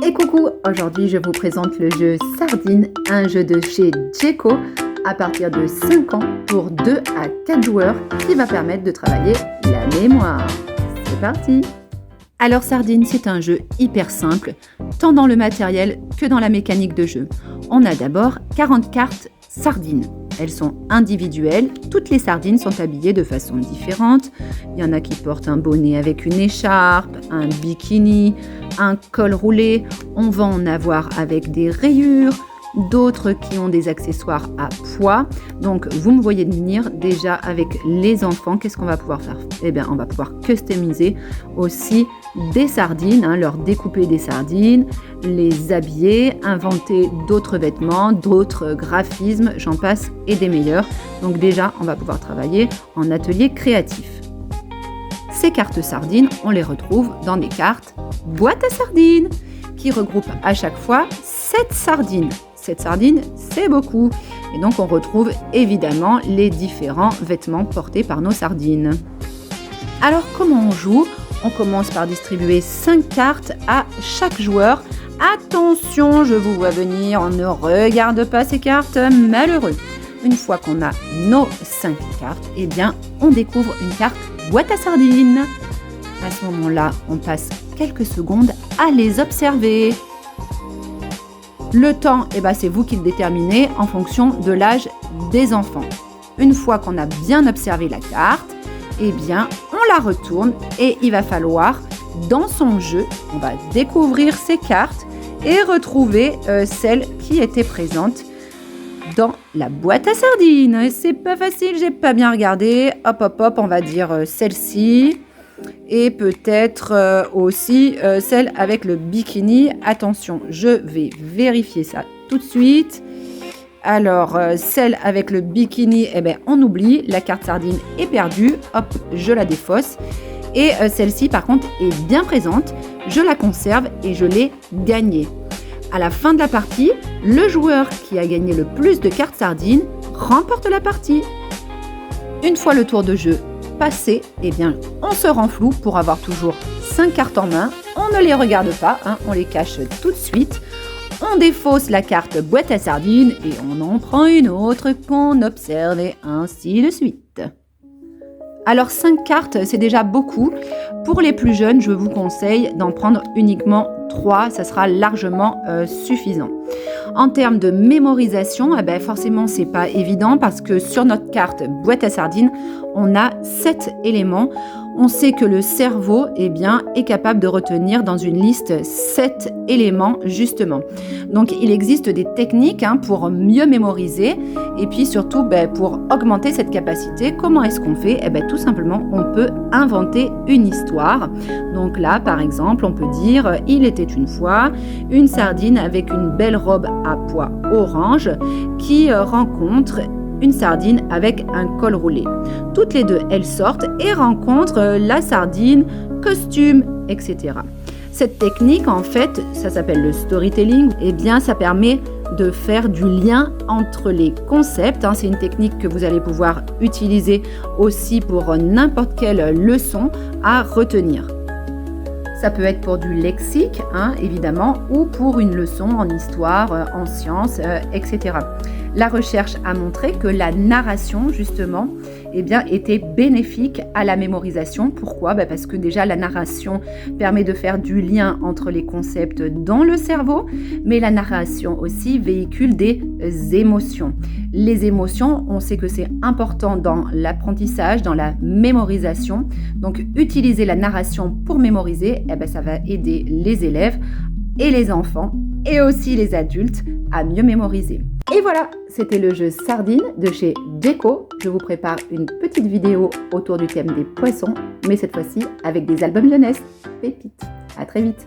Et coucou, aujourd'hui je vous présente le jeu Sardine, un jeu de chez Djeko à partir de 5 ans pour 2 à 4 joueurs qui va permettre de travailler la mémoire. C'est parti! Alors Sardine, c'est un jeu hyper simple, tant dans le matériel que dans la mécanique de jeu. On a d'abord 40 cartes sardines. Elles sont individuelles, toutes les sardines sont habillées de façon différente. Il y en a qui portent un bonnet avec une écharpe, un bikini, un col roulé. On va en avoir avec des rayures, d'autres qui ont des accessoires à pois. Donc vous me voyez venir déjà avec les enfants, qu'est-ce qu'on va pouvoir faire? Eh bien, on va pouvoir customiser aussi des sardines, leur découper des sardines, les habiller, inventer d'autres vêtements, d'autres graphismes, j'en passe et des meilleurs. Donc déjà, on va pouvoir travailler en atelier créatif. Ces cartes sardines, on les retrouve dans des cartes boîte à sardines qui regroupent à chaque fois 7 sardines. 7 sardines, c'est beaucoup. Et donc, on retrouve évidemment les différents vêtements portés par nos sardines. Alors, comment on joue? On commence par distribuer 5 cartes à chaque joueur. Attention, je vous vois venir, on ne regarde pas ces cartes, malheureux. Une fois qu'on a nos 5 cartes, eh bien, on découvre une carte boîte à sardines. À ce moment-là, on passe quelques secondes à les observer. Le temps, c'est vous qui le déterminez en fonction de l'âge des enfants. Une fois qu'on a bien observé la carte, on la retourne et il va falloir, dans son jeu, on va découvrir ces cartes et retrouver celles qui étaient présentes dans la boîte à sardines. C'est pas facile, j'ai pas bien regardé. Hop, on va dire celle-ci. Et peut-être aussi celle avec le bikini. Attention, je vais vérifier ça tout de suite. Alors, celle avec le bikini, on oublie. La carte sardine est perdue. Hop, je la défausse. Et celle-ci, par contre, est bien présente. Je la conserve et je l'ai gagnée. À la fin de la partie, le joueur qui a gagné le plus de cartes sardines remporte la partie. Une fois le tour de jeu passé, on se rend flou pour avoir toujours 5 cartes en main. On ne les regarde pas, on les cache tout de suite. On défausse la carte boîte à sardines et on en prend une autre qu'on observe et ainsi de suite. Alors 5 cartes, c'est déjà beaucoup. Pour les plus jeunes, je vous conseille d'en prendre uniquement 3, ça sera largement suffisant. En termes de mémorisation, forcément c'est pas évident parce que sur notre carte boîte à sardines, on a 7 éléments. On sait que le cerveau est capable de retenir dans une liste 7 éléments justement. Donc il existe des techniques pour mieux mémoriser et puis surtout pour augmenter cette capacité. Comment est-ce qu'on fait? Tout simplement on peut inventer une histoire. Donc là par exemple on peut dire il était une fois une sardine avec une belle robe à pois orange qui rencontre une sardine avec un col roulé. Toutes les deux, elles sortent et rencontrent la sardine, costume, etc. Cette technique, en fait, ça s'appelle le storytelling. Ça permet de faire du lien entre les concepts. C'est une technique que vous allez pouvoir utiliser aussi pour n'importe quelle leçon à retenir. Ça peut être pour du lexique, évidemment, ou pour une leçon en histoire, en sciences, etc. La recherche a montré que la narration, justement, était bénéfique à la mémorisation. Pourquoi? Parce que déjà, la narration permet de faire du lien entre les concepts dans le cerveau, mais la narration aussi véhicule des émotions. Les émotions, on sait que c'est important dans l'apprentissage, dans la mémorisation. Donc, utiliser la narration pour mémoriser, ça va aider les élèves et les enfants et aussi les adultes à mieux mémoriser. Et voilà, c'était le jeu Sardine de chez Djeko. Je vous prépare une petite vidéo autour du thème des poissons, mais cette fois-ci avec des albums jeunesse. Pépites. À très vite.